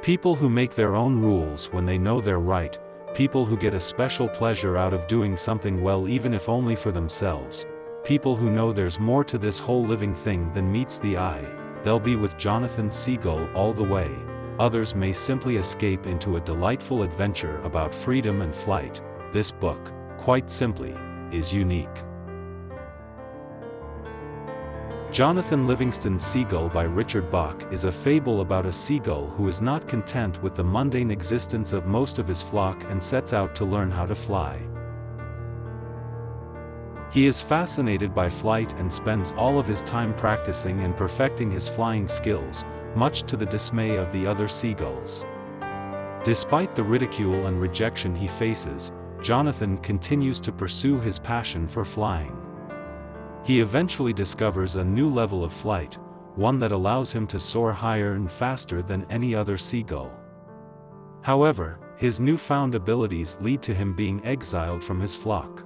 People who make their own rules when they know they're right, people who get a special pleasure out of doing something well even if only for themselves, people who know there's more to this whole living thing than meets the eye, they'll be with Jonathan Seagull all the way. Others may simply escape into a delightful adventure about freedom and flight. This book, quite simply, is unique. Jonathan Livingston's Seagull by Richard Bach is a fable about a seagull who is not content with the mundane existence of most of his flock and sets out to learn how to fly. He is fascinated by flight and spends all of his time practicing and perfecting his flying skills, much to the dismay of the other seagulls. Despite the ridicule and rejection he faces, Jonathan continues to pursue his passion for flying. He eventually discovers a new level of flight, one that allows him to soar higher and faster than any other seagull. However, his newfound abilities lead to him being exiled from his flock.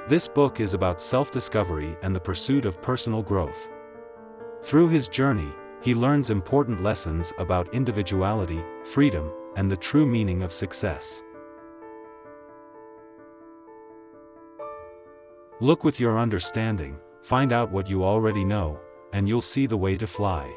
This book is about self-discovery and the pursuit of personal growth. Through his journey, he learns important lessons about individuality, freedom, and the true meaning of success. Look with your understanding, find out what you already know, and you'll see the way to fly.